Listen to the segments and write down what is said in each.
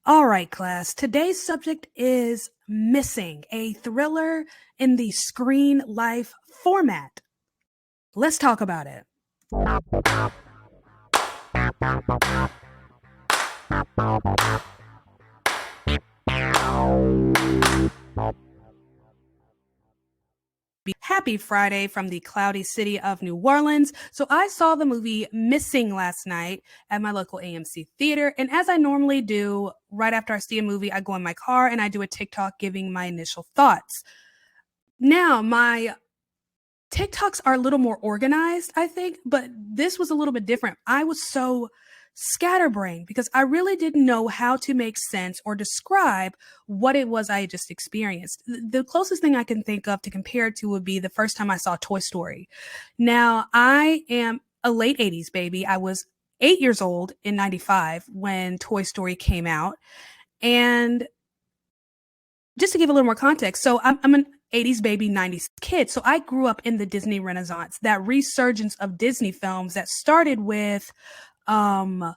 All right, class. Today's subject is Missing, a thriller in the screen life format. Let's talk about it. Happy Friday from the cloudy city of New Orleans. So I saw the movie Missing last night at my local AMC theater. And as I normally do, right after I see a movie, I go in my car and I do a TikTok giving my initial thoughts. Now, my TikToks are a little more organized, I think, but this was a little bit different. I was so scatterbrained because I really didn't know how to make sense or describe what it was I had just experienced. The closest thing I can think of to compare it to would be the first time I saw Toy Story. Now, I am a late 80s baby. I was 8 years old in 95 when Toy Story came out. And just to give a little more context, so I'm an 80s baby, 90s kid. So I grew up in the Disney Renaissance, that resurgence of Disney films that started with The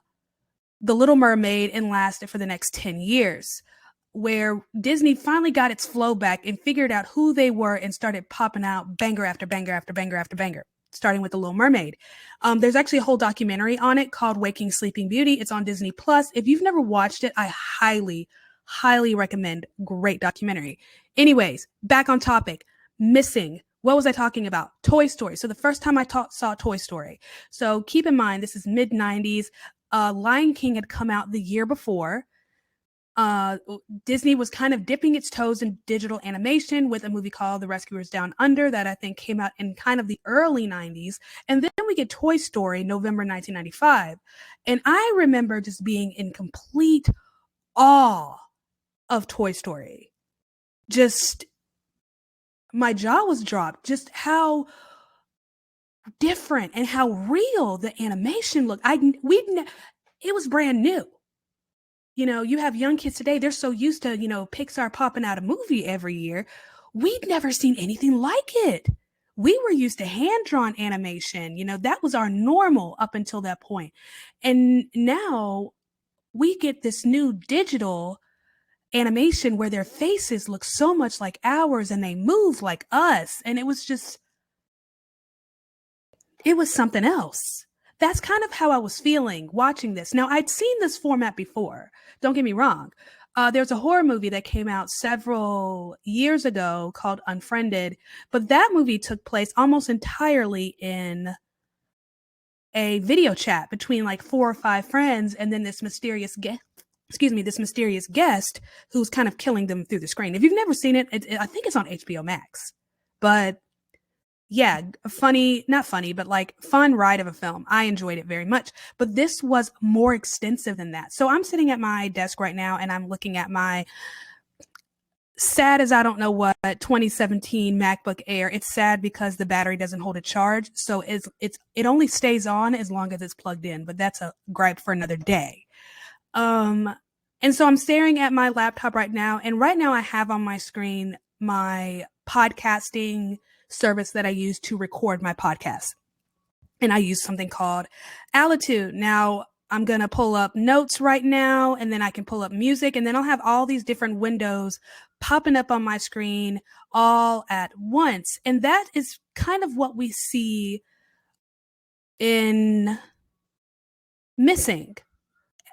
Little Mermaid and lasted for the next 10 years, where Disney finally got its flow back and figured out who they were and started popping out banger after banger after banger after banger, starting with The Little Mermaid. There's actually a whole documentary on it called Waking Sleeping Beauty. It's on Disney Plus. If you've never watched it, I highly recommend. Great documentary. Anyways, back on topic. Missing. What was I talking about? Toy Story. So the first time I saw Toy Story. So keep in mind, this is mid 90s. Lion King had come out the year before. Disney was kind of dipping its toes in digital animation with a movie called The Rescuers Down Under that I think came out in kind of the early 90s. And then we get Toy Story, November 1995. And I remember just being in complete awe of Toy Story. Just my jaw was dropped, just how different and how real the animation looked. It was brand new. You have young kids today, they're so used to, Pixar popping out a movie every year. We'd never seen anything like it. We were used to hand-drawn animation. That was our normal up until that point. And now we get this new digital animation where their faces look so much like ours and they move like us. And it was something else. That's kind of how I was feeling watching this. Now, I'd seen this format before. Don't get me wrong. There's a horror movie that came out several years ago called Unfriended, but that movie took place almost entirely in a video chat between like 4 or 5 friends and then this mysterious guest who's kind of killing them through the screen. If you've never seen it, I think it's on HBO Max. But yeah, not funny, but like fun ride of a film. I enjoyed it very much. But this was more extensive than that. So I'm sitting at my desk right now and I'm looking at my sad as I don't know what 2017 MacBook Air. It's sad because the battery doesn't hold a charge. So it only stays on as long as it's plugged in, but that's a gripe for another day. And so I'm staring at my laptop right now, and right now I have on my screen my podcasting service that I use to record my podcast. And I use something called Altitude. Now I'm going to pull up notes right now, and then I can pull up music, and then I'll have all these different windows popping up on my screen all at once. And that is kind of what we see in Missing.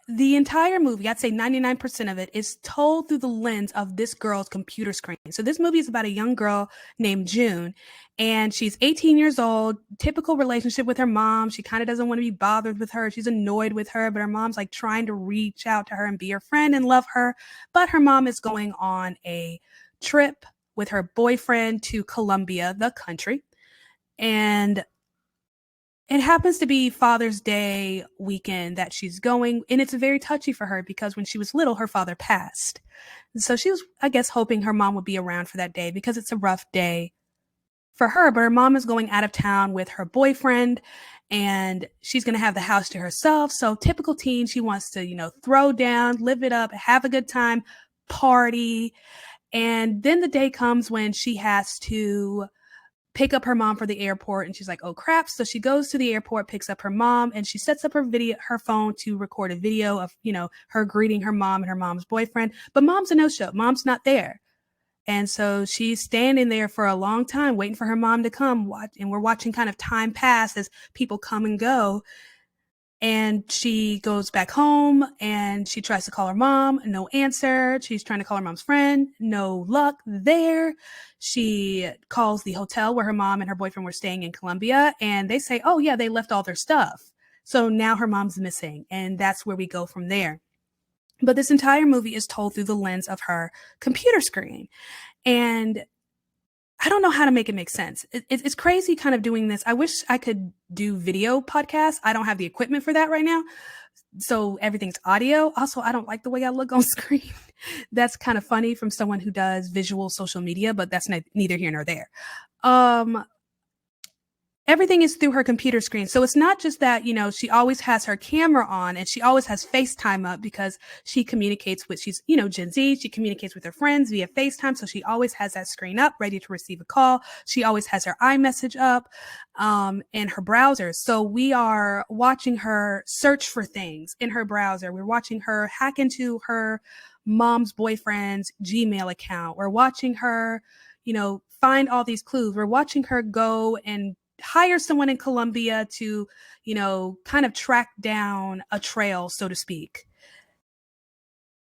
The entire movie, I'd say 99% of it, is told through the lens of this girl's computer screen. So this movie is about a young girl named June, and she's 18 years old, typical relationship with her mom. She kind of doesn't want to be bothered with her. She's annoyed with her, but her mom's like trying to reach out to her and be her friend and love her. But her mom is going on a trip with her boyfriend to Colombia, the country. And it happens to be Father's Day weekend that she's going, and it's very touchy for her because when she was little, her father passed. And so she was, I guess, hoping her mom would be around for that day because it's a rough day for her. But her mom is going out of town with her boyfriend, and she's going to have the house to herself. So typical teen, she wants to, throw down, live it up, have a good time, party. And then the day comes when she has to pick up her mom for the airport, and she's like, oh crap. So she goes to the airport, picks up her mom, and she sets up her phone to record a video of, her greeting her mom and her mom's boyfriend. But mom's a no-show. Mom's not there. And so she's standing there for a long time waiting for her mom to come. And we're watching kind of time pass as people come and go. And she goes back home and she tries to call her mom. No answer. She's trying to call her mom's friend. No luck there. She calls the hotel where her mom and her boyfriend were staying in Colombia. And they say, oh, yeah, they left all their stuff. So now her mom's missing. And that's where we go from there. But this entire movie is told through the lens of her computer screen. And I don't know how to make it make sense. It's crazy kind of doing this. I wish I could do video podcasts. I don't have the equipment for that right now. So everything's audio. Also, I don't like the way I look on screen. That's kind of funny from someone who does visual social media, but that's neither here nor there. Everything is through her computer screen. So it's not just that, she always has her camera on and she always has FaceTime up because she communicates with, she's, Gen Z. She communicates with her friends via FaceTime. So she always has that screen up ready to receive a call. She always has her iMessage up in her browser. So we are watching her search for things in her browser. We're watching her hack into her mom's boyfriend's Gmail account. We're watching her, find all these clues. We're watching her go and hire someone in Colombia to, kind of track down a trail, so to speak.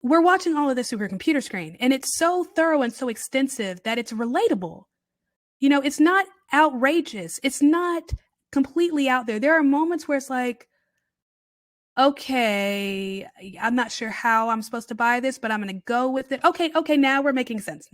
We're watching all of this through her computer screen, and it's so thorough and so extensive that it's relatable. It's not outrageous. It's not completely out there. There are moments where it's like, okay, I'm not sure how I'm supposed to buy this, but I'm going to go with it. Okay, now we're making sense.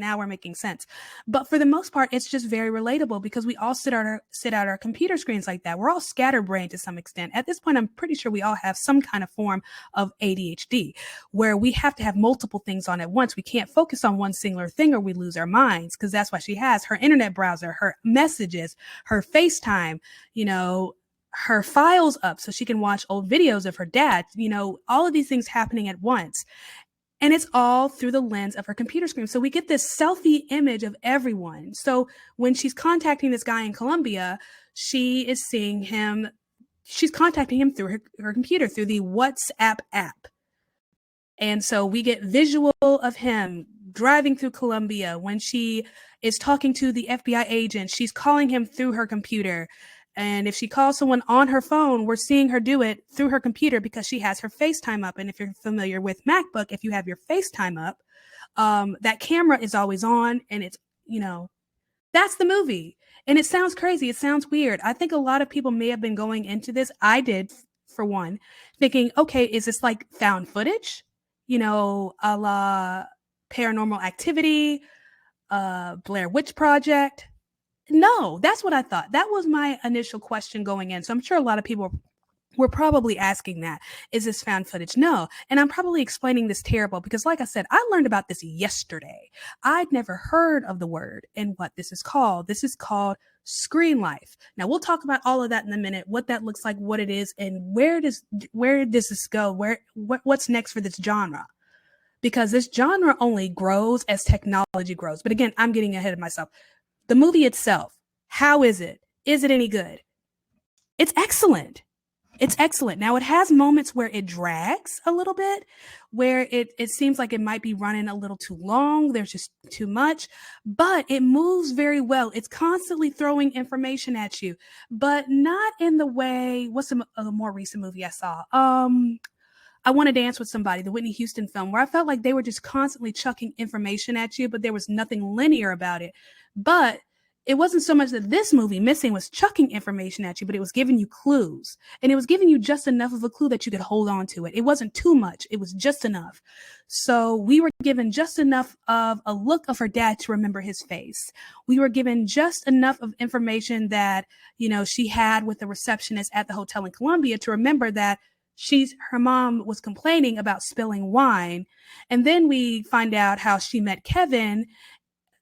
But for the most part, it's just very relatable because we all sit out our computer screens like that. We're all scatterbrained to some extent. At this point, I'm pretty sure we all have some kind of form of ADHD where we have to have multiple things on at once. We can't focus on one singular thing or we lose our minds, because that's why she has her internet browser, her messages, her FaceTime, her files up so she can watch old videos of her dad, all of these things happening at once. And it's all through the lens of her computer screen. So we get this selfie image of everyone. So when she's contacting this guy in Colombia, she is seeing him, she's contacting him through her computer, through the WhatsApp app. And so we get visual of him driving through Colombia. When she is talking to the FBI agent, she's calling him through her computer. And if she calls someone on her phone, we're seeing her do it through her computer because she has her FaceTime up. And if you're familiar with MacBook, if you have your FaceTime up, that camera is always on, and it's, that's the movie. And it sounds crazy. It sounds weird. I think a lot of people may have been going into this. I did, for one, thinking, okay, is this like found footage? A la Paranormal Activity, Blair Witch Project. No, that's what I thought. That was my initial question going in. So I'm sure a lot of people were probably asking that. Is this found footage? No. And I'm probably explaining this terrible because, like I said, I learned about this yesterday. I'd never heard of the word and what this is called. This is called screen life. Now, we'll talk about all of that in a minute, what that looks like, what it is, and where does this go? What's next for this genre? Because this genre only grows as technology grows. But again, I'm getting ahead of myself. The movie itself, how is it? Is it any good? It's excellent. It's excellent. Now, it has moments where it drags a little bit, where it seems like it might be running a little too long. There's just too much, but it moves very well. It's constantly throwing information at you, but not in the way, what's a more recent movie I saw? I Want to Dance with Somebody, the Whitney Houston film, where I felt like they were just constantly chucking information at you, but there was nothing linear about it. But it wasn't so much that this movie, Missing, was chucking information at you, but it was giving you clues. And it was giving you just enough of a clue that you could hold on to it. It wasn't too much. It was just enough. So we were given just enough of a look of her dad to remember his face. We were given just enough of information that, she had with the receptionist at the hotel in Colombia to remember that her mom was complaining about spilling wine. And then we find out how she met Kevin,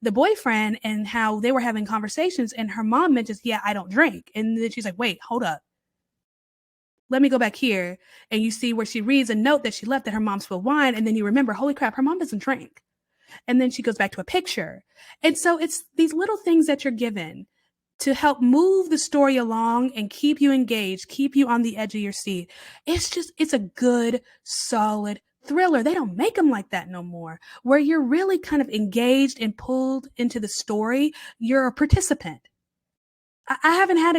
the boyfriend, and how they were having conversations, and her mom mentions, yeah, I don't drink. And then she's like, wait, hold up. Let me go back here. And you see where she reads a note that she left that her mom spilled wine. And then you remember, holy crap, her mom doesn't drink. And then she goes back to a picture. And so it's these little things that you're given to help move the story along and keep you engaged, keep you on the edge of your seat. It's a good, solid thriller. They don't make them like that no more, where you're really kind of engaged and pulled into the story. You're a participant. I haven't had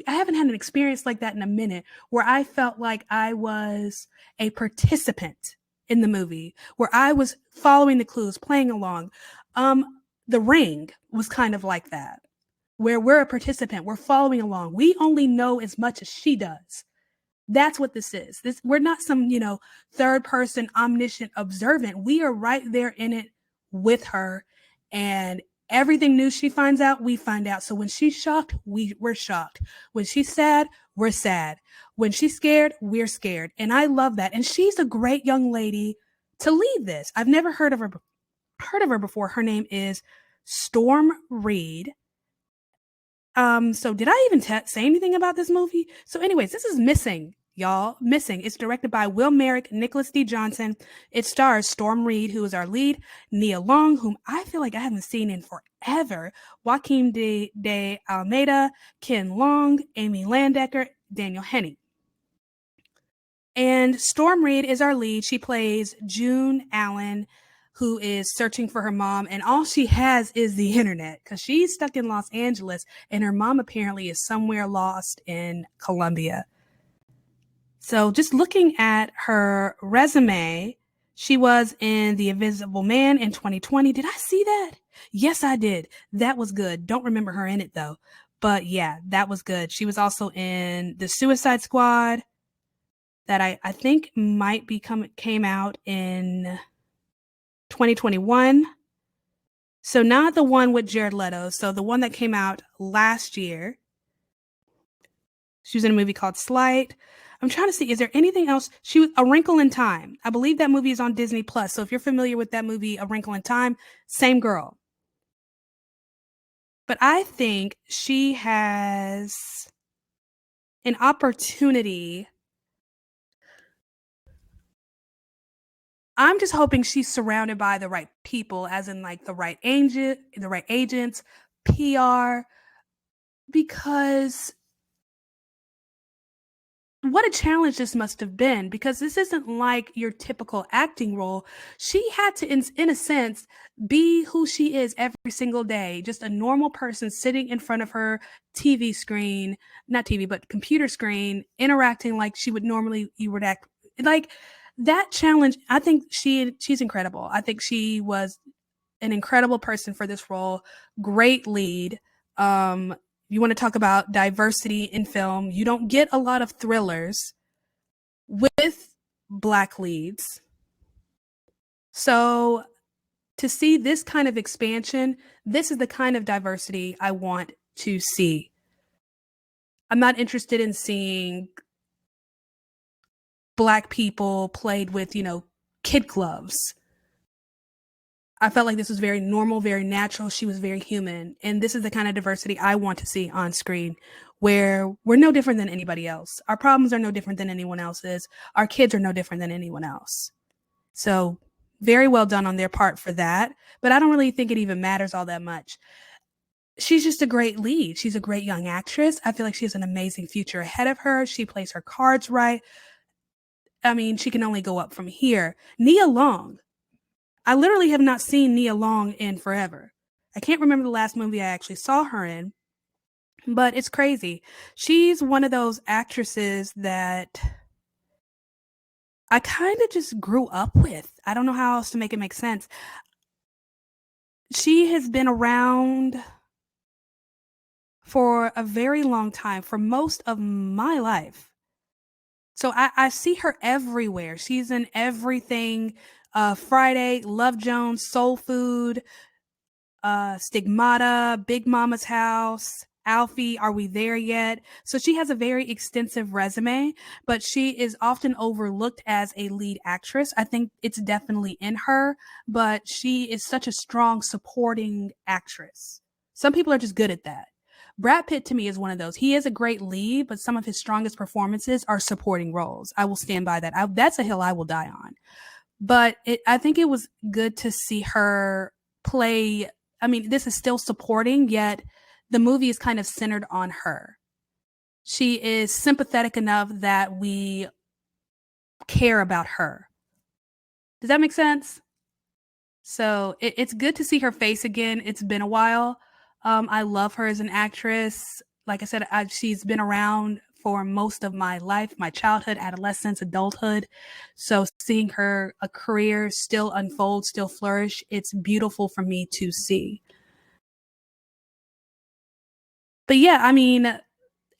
I haven't had an experience like that in a minute where I felt like I was a participant in the movie, where I was following the clues, playing along. The Ring was kind of like that, where we're a participant, we're following along. We only know as much as she does. That's what this is. This we're not some, third person omniscient observant. We are right there in it with her, and everything new she finds out, we find out. So when she's shocked, we're shocked. When she's sad, we're sad. When she's scared, we're scared. And I love that. And she's a great young lady to lead this. I've never heard of her before. Her name is Storm Reid. So did I even say anything about this movie? So anyways, this is Missing, y'all. Missing. It's directed by Will Merrick, Nicholas D. Johnson. It stars Storm Reid, who is our lead, Nia Long, whom I feel like I haven't seen in forever, Joaquin de Almeida, Ken Long, Amy Landecker, Daniel Henney. And Storm Reid is our lead. She plays June Allen, who is searching for her mom, and all she has is the internet because she's stuck in Los Angeles and her mom apparently is somewhere lost in Colombia. So just looking at her resume, she was in The Invisible Man in 2020. Did I see that? Yes, I did. That was good. Don't remember her in it though. But yeah, that was good. She was also in The Suicide Squad that I think came out in 2021. So not the one with Jared Leto. So the one that came out last year. She was in a movie called Slight. I'm trying to see, is there anything else? She was A Wrinkle in Time. I believe that movie is on Disney Plus. So if you're familiar with that movie, A Wrinkle in Time, same girl. But I think she has an opportunity. I'm just hoping she's surrounded by the right people, as in like the right agents, PR, because what a challenge this must have been, because this isn't like your typical acting role. She had to, in a sense, be who she is every single day, just a normal person sitting in front of her TV screen, not TV, but computer screen, interacting like you would act. Like that challenge, I think she's incredible. I think she was an incredible person for this role. Great lead. You want to talk about diversity in film, you don't get a lot of thrillers with Black leads. So to see this kind of expansion, this is the kind of diversity I want to see. I'm not interested in seeing Black people played with, kid gloves. I felt like this was very normal, very natural. She was very human. And this is the kind of diversity I want to see on screen, where we're no different than anybody else. Our problems are no different than anyone else's. Our kids are no different than anyone else. So very well done on their part for that. But I don't really think it even matters all that much. She's just a great lead. She's a great young actress. I feel like she has an amazing future ahead of her. She plays her cards right. I mean, she can only go up from here. Nia Long. I literally have not seen Nia Long in forever. I can't remember the last movie I actually saw her in, but it's crazy. She's one of those actresses that I kind of just grew up with. I don't know how else to make it make sense. She has been around for a very long time, for most of my life. So I see her everywhere. She's in everything. Friday, Love Jones, Soul Food, Stigmata, Big Mama's House, Alfie, Are We There Yet? So she has a very extensive resume, but she is often overlooked as a lead actress. I think it's definitely in her, but she is such a strong supporting actress. Some people are just good at that. Brad Pitt to me is one of those. He is a great lead, but some of his strongest performances are supporting roles. I will stand by that. That's a hill I will die on. But I think it was good to see her play. I mean, this is still supporting, yet the movie is kind of centered on her. She is sympathetic enough that we care about her. Does that make sense? So it's good to see her face again. It's been a while. I love her as an actress. Like I said, she's been around for most of my life, my childhood, adolescence, adulthood. So seeing her a career still unfold, still flourish, it's beautiful for me to see. But yeah, I mean,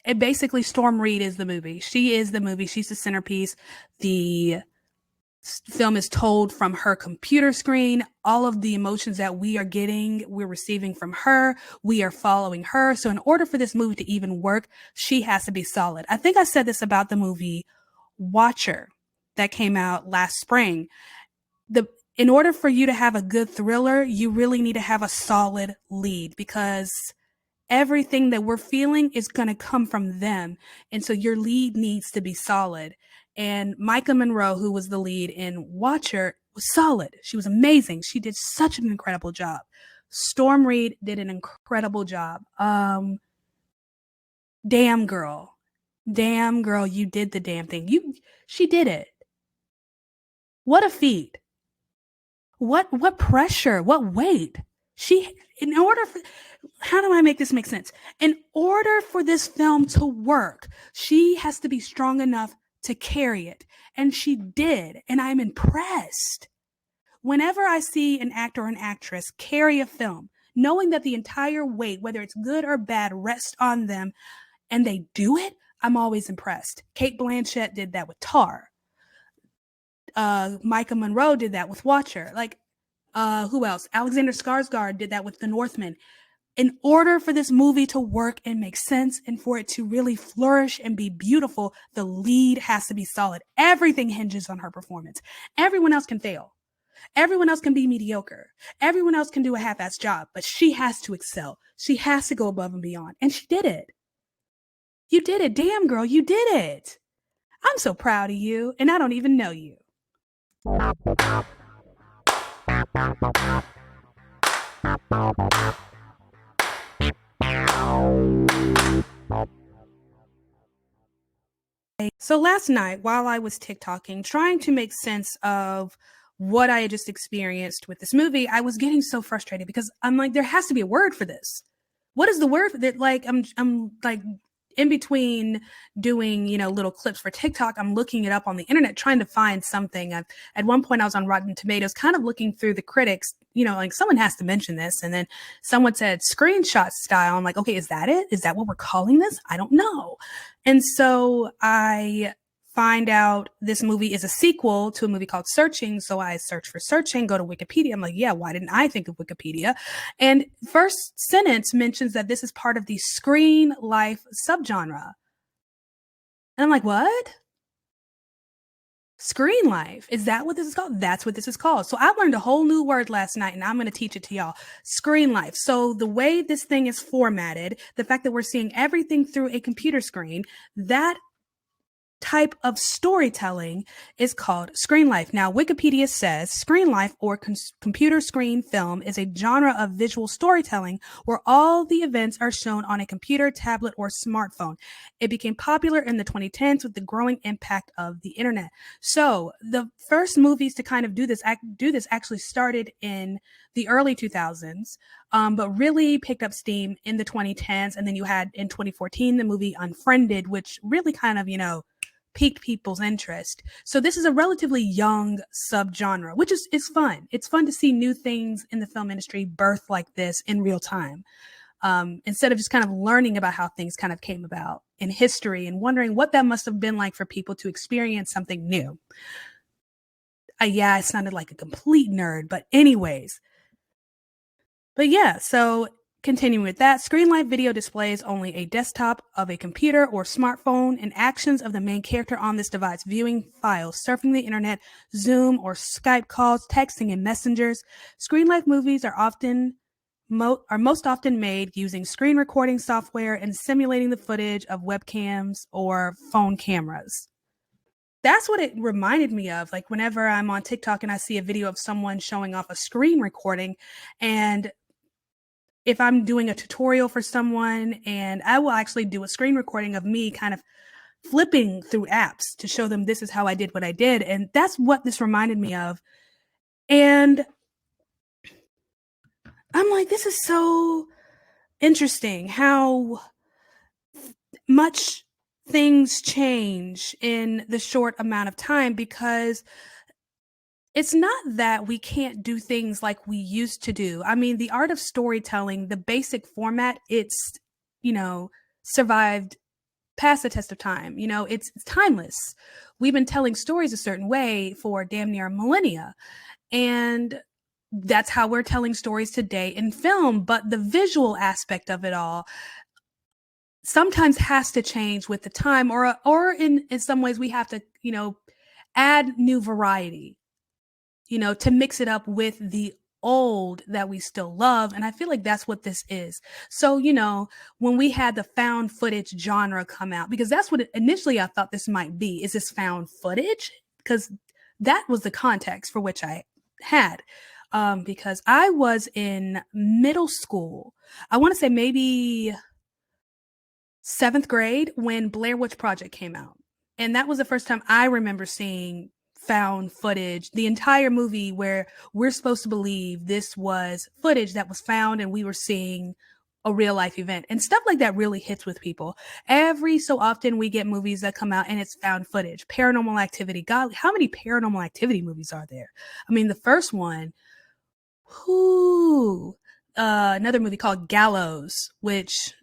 it basically Storm Reid is the movie. She is the movie. She's the centerpiece. The film is told from her computer screen. All of the emotions that we are getting, we're receiving from her. We are following her. So in order for this movie to even work, she has to be solid. I think I said this about the movie Watcher that came out last spring. In order for you to have a good thriller, you really need to have a solid lead, because everything that we're feeling is going to come from them. And so your lead needs to be solid. And Micah Monroe, who was the lead in Watcher, was solid. She was amazing. She did such an incredible job. Storm Reid did an incredible job. Damn girl. Damn girl, you did the damn thing. She did it. What a feat. What pressure, what weight. She in order for How do I make this make sense? In order for this film to work, she has to be strong enough to carry it. And she did. And I'm impressed. Whenever I see an actor or an actress carry a film, knowing that the entire weight, whether it's good or bad, rests on them, and they do it, I'm always impressed. Cate Blanchett did that with Tar. Micah Monroe did that with Watcher. Like, who else? Alexander Skarsgård did that with The Northman. In order for this movie to work and make sense and for it to really flourish and be beautiful, the lead has to be solid. Everything hinges on her performance. Everyone else can fail. Everyone else can be mediocre. Everyone else can do a half-assed job, but she has to excel. She has to go above and beyond. And she did it. You did it. Damn, girl, you did it. I'm so proud of you, and I don't even know you. So last night, while I was TikToking, trying to make sense of what I had just experienced with this movie, I was getting so frustrated because I'm like, there has to be a word for this. What is the word for that? Like, I'm like in between doing, little clips for TikTok, I'm looking it up on the internet, trying to find something. At one point I was on Rotten Tomatoes, kind of looking through the critics, like someone has to mention this. And then someone said screenshot style. I'm like, okay, is that it? Is that what we're calling this? I don't know. And so I find out this movie is a sequel to a movie called Searching. So I search for Searching, go to Wikipedia. I'm like, yeah, why didn't I think of Wikipedia? And first sentence mentions that this is part of the screen life subgenre. And I'm like, what? Screen life. Is that what this is called? That's what this is called. So I learned a whole new word last night and I'm going to teach it to y'all. Screen life. So the way this thing is formatted, the fact that we're seeing everything through a computer screen, that type of storytelling is called screen life. Now, Wikipedia says screen life or computer screen film is a genre of visual storytelling where all the events are shown on a computer, tablet, or smartphone. It became popular in the 2010s with the growing impact of the internet. So the first movies to kind of do this actually started in the early 2000s, but really picked up steam in the 2010s. And then you had in 2014 the movie Unfriended, which really kind of, piqued people's interest. So this is a relatively young subgenre, which is fun. It's fun to see new things in the film industry birth like this in real time. Instead of just kind of learning about how things kind of came about in history and wondering what that must have been like for people to experience something new. Yeah, it sounded like a complete nerd, but anyways. But yeah, so continuing with that, screen live video displays only a desktop of a computer or smartphone and actions of the main character on this device, viewing files, surfing the internet, Zoom or Skype calls, texting and messengers. Screen live movies are most often made using screen recording software and simulating the footage of webcams or phone cameras. That's what it reminded me of. Like whenever I'm on TikTok and I see a video of someone showing off a screen recording and if I'm doing a tutorial for someone, and I will actually do a screen recording of me kind of flipping through apps to show them this is how I did what I did. And that's what this reminded me of. And I'm like, this is so interesting how much things change in the short amount of time, because it's not that we can't do things like we used to do. I mean, the art of storytelling, the basic format, it's, you know, survived past the test of time. You know, it's timeless. We've been telling stories a certain way for damn near a millennia. And that's how we're telling stories today in film. But the visual aspect of it all sometimes has to change with the time, or in some ways we have to, you know, add new variety, you know, to mix it up with the old that we still love. And I feel like that's what this is. So, you know, when we had the found footage genre come out, because that's what initially I thought this might be, is this found footage? Because that was the context for which I had. Because I was in middle school. I want to say maybe 7th grade when Blair Witch Project came out. And that was the first time I remember seeing found footage, the entire movie, where we're supposed to believe this was footage that was found and we were seeing a real life event. And stuff like that really hits with people. Every so often we get movies that come out and it's found footage. Paranormal Activity. God, how many Paranormal Activity movies are there? I mean, the first one, whoo, another movie called Gallows, which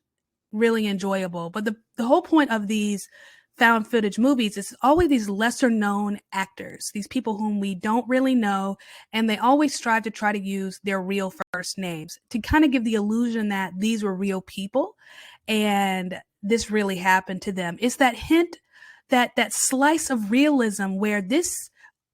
really enjoyable. But the whole point of these found footage movies is always these lesser known actors, these people whom we don't really know, and they always strive to try to use their real first names to kind of give the illusion that these were real people and this really happened to them. It's that hint, that slice of realism where this,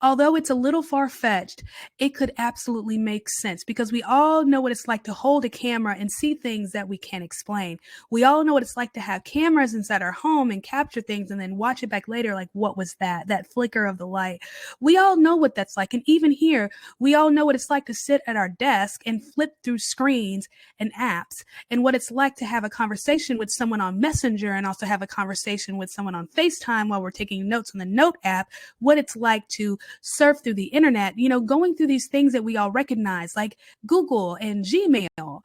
although it's a little far-fetched, it could absolutely make sense, because we all know what it's like to hold a camera and see things that we can't explain. We all know what it's like to have cameras inside our home and capture things and then watch it back later like, what was that? That flicker of the light. We all know what that's like. And even here, we all know what it's like to sit at our desk and flip through screens and apps, and what it's like to have a conversation with someone on Messenger and also have a conversation with someone on FaceTime while we're taking notes on the Note app, what it's like to surf through the internet, you know, going through these things that we all recognize, like Google and Gmail.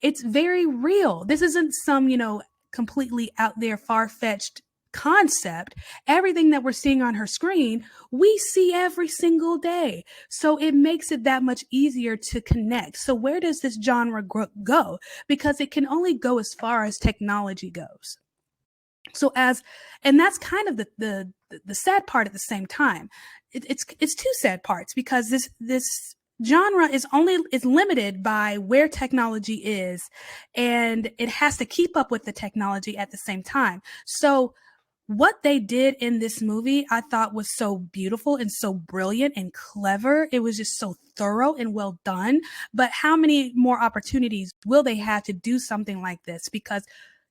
It's very real. This isn't some, you know, completely out there far-fetched concept. Everything that we're seeing on her screen, we see every single day. So it makes it that much easier to connect. So where does this genre go? Because it can only go as far as technology goes. So and that's kind of the sad part at the same time. It's two sad parts, because this genre is limited by where technology is, and it has to keep up with the technology at the same time. So what they did in this movie, I thought was so beautiful and so brilliant and clever. It was just so thorough and well done. But how many more opportunities will they have to do something like this? Because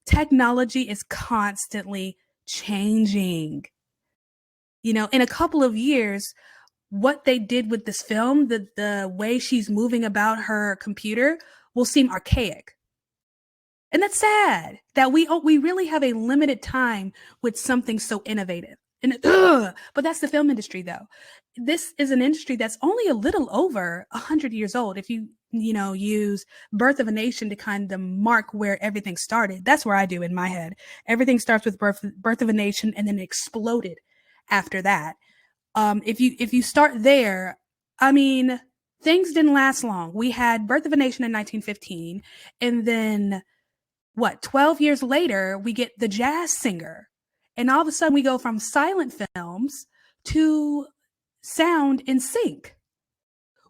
technology is constantly changing. You know, in a couple of years, what they did with this film, the way she's moving about her computer, will seem archaic. And that's sad that we really have a limited time with something so innovative. And but that's the film industry, though. This is an industry that's only a little over 100 years old. If you know, use Birth of a Nation to kind of mark where everything started. That's where I do in my head. Everything starts with Birth of a Nation, and then it exploded after that. If you start there, I mean, things didn't last long. We had Birth of a Nation in 1915, and then 12 years later, we get The Jazz Singer. And all of a sudden we go from silent films to sound in sync.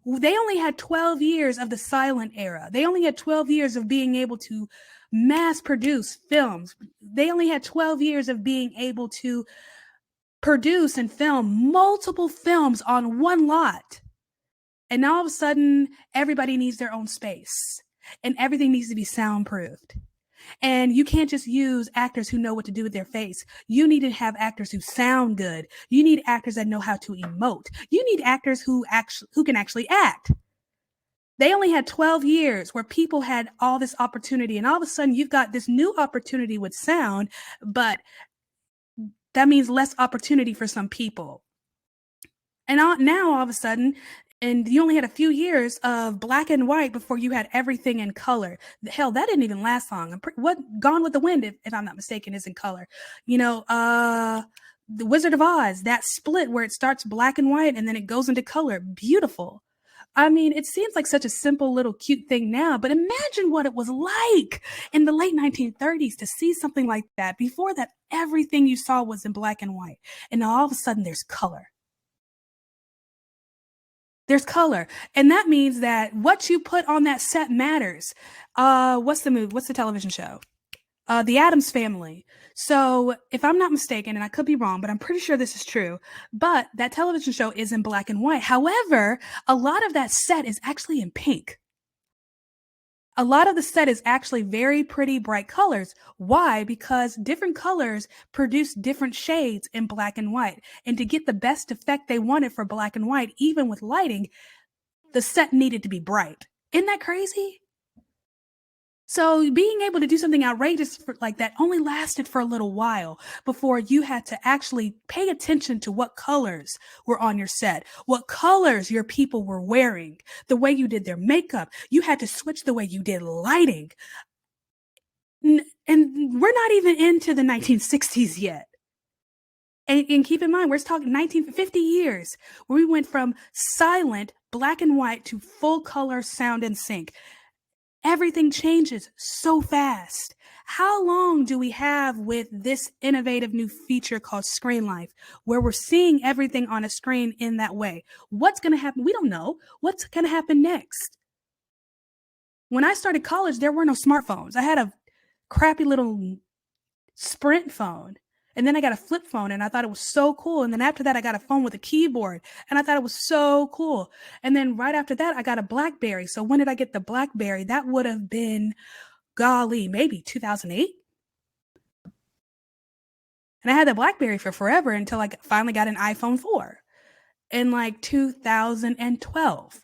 They only had 12 years of the silent era. They only had 12 years of being able to mass produce films. They only had 12 years of being able to produce and film multiple films on one lot. And now all of a sudden, everybody needs their own space, and everything needs to be soundproofed. And you can't just use actors who know what to do with their face. You need to have actors who sound good. You need actors that know how to emote. You need actors who can actually act. They only had 12 years where people had all this opportunity, and all of a sudden you've got this new opportunity with sound, but that means less opportunity for some people. And now all of a sudden, and you only had a few years of black and white before you had everything in color. Hell, that didn't even last long. What Gone with the Wind, if I'm not mistaken, is in color. The Wizard of Oz, that split where it starts black and white and then it goes into color. Beautiful. I mean, it seems like such a simple little cute thing now, but imagine what it was like in the late 1930s to see something like that. Before that, everything you saw was in black and white. And now all of a sudden there's color. There's color. And that means that what you put on that set matters. What's the movie? What's the television show? The Addams Family. So if I'm not mistaken, and I could be wrong, but I'm pretty sure this is true, but that television show is in black and white. However, a lot of that set is actually in pink. A lot of the set is actually very pretty bright colors. Why? Because different colors produce different shades in black and white. And to get the best effect they wanted for black and white, even with lighting, the set needed to be bright. Isn't that crazy? So being able to do something outrageous like that only lasted for a little while before you had to actually pay attention to what colors were on your set, what colors your people were wearing, the way you did their makeup. You had to switch the way you did lighting. And we're not even into the 1960s yet. And keep in mind, we're talking 1950 years where we went from silent black and white to full color sound and sync. Everything changes so fast. How long do we have with this innovative new feature called Screen Life, where we're seeing everything on a screen in that way? What's going to happen? We don't know. What's going to happen next? When I started college, there were no smartphones. I had a crappy little Sprint phone. And then I got a flip phone and I thought it was so cool. And then after that, I got a phone with a keyboard and I thought it was so cool. And then right after that, I got a BlackBerry. So when did I get the BlackBerry? That would have been, golly, maybe 2008. And I had the BlackBerry for forever until I finally got an iPhone 4 in like 2012.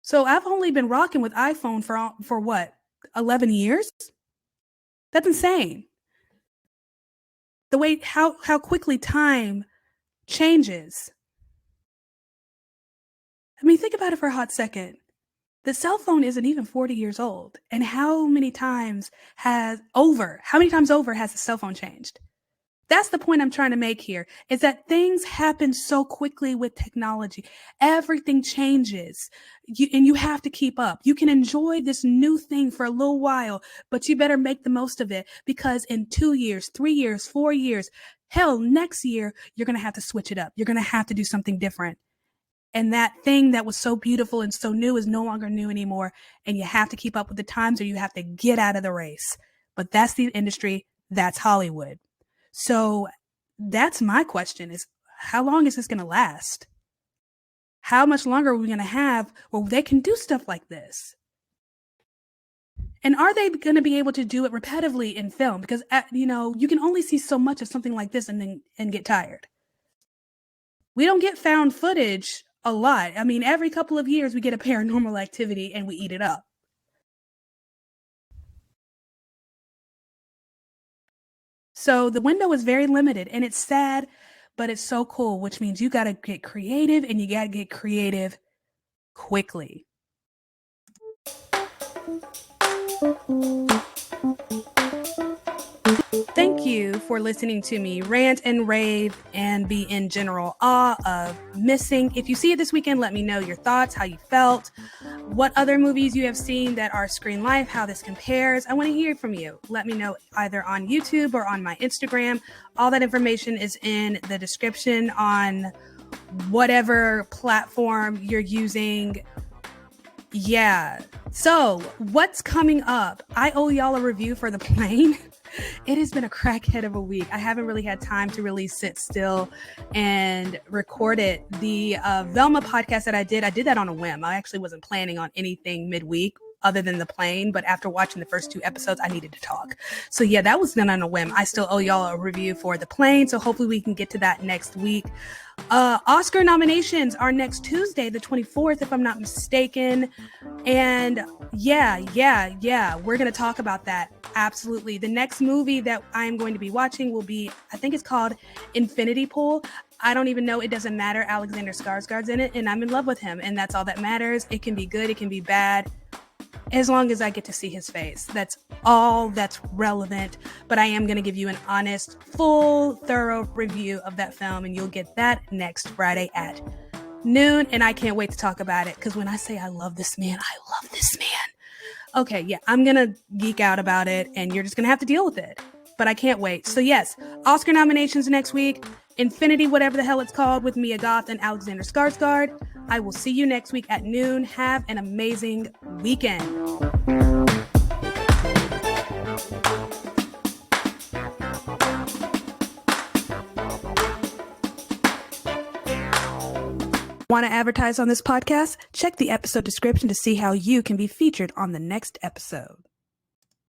So I've only been rocking with iPhone for what, 11 years? That's insane. The way how quickly time changes. I mean, think about it for a hot second. The cell phone isn't even 40 years old. And how many times over has the cell phone changed? That's the point I'm trying to make here, is that things happen so quickly with technology. Everything changes, and you have to keep up. You can enjoy this new thing for a little while, but you better make the most of it, because in 2 years, 3 years, 4 years, hell, next year, you're going to have to switch it up. You're going to have to do something different. And that thing that was so beautiful and so new is no longer new anymore. And you have to keep up with the times or you have to get out of the race. But that's the industry. That's Hollywood. So that's my question, is how long is this going to last? How much longer are we going to have where they can do stuff like this? And are they going to be able to do it repetitively in film? Because, you can only see so much of something like this and get tired. We don't get found footage a lot. I mean, every couple of years we get a Paranormal Activity and we eat it up. So the window is very limited and it's sad, but it's so cool, which means you got to get creative and you got to get creative quickly. Thank you for listening to me rant and rave and be in general awe of Missing. If you see it this weekend, let me know your thoughts, how you felt, what other movies you have seen that are Screen Life, how this compares. I want to hear from you. Let me know either on YouTube or on my Instagram. All that information is in the description on whatever platform you're using. Yeah. So what's coming up? I owe y'all a review for The Plane. It has been a crackhead of a week. I haven't really had time to really sit still and record it. The Velma podcast that I did that on a whim. I actually wasn't planning on anything midweek. other than The Plane, but after watching the first 2 episodes, I needed to talk. So yeah, that was done on a whim. I still owe y'all a review for The Plane, so hopefully we can get to that next week. Oscar nominations are next Tuesday, the 24th, if I'm not mistaken. And yeah, we're going to talk about that. Absolutely. The next movie that I'm going to be watching will be, I think it's called Infinity Pool. I don't even know. It doesn't matter. Alexander Skarsgård's in it, and I'm in love with him, and that's all that matters. It can be good. It can be bad. As long as I get to see his face. That's all that's relevant. But I am going to give you an honest, full, thorough review of that film, and you'll get that next Friday at noon. And I can't wait to talk about it, because when I say I love this man, I love this man. Okay, yeah, I'm going to geek out about it, and you're just going to have to deal with it. But I can't wait. So yes, Oscar nominations next week. Infinity, whatever the hell it's called, with Mia Goth and Alexander Skarsgård. I will see you next week at noon. Have an amazing weekend. Want to advertise on this podcast? Check the episode description to see how you can be featured on the next episode.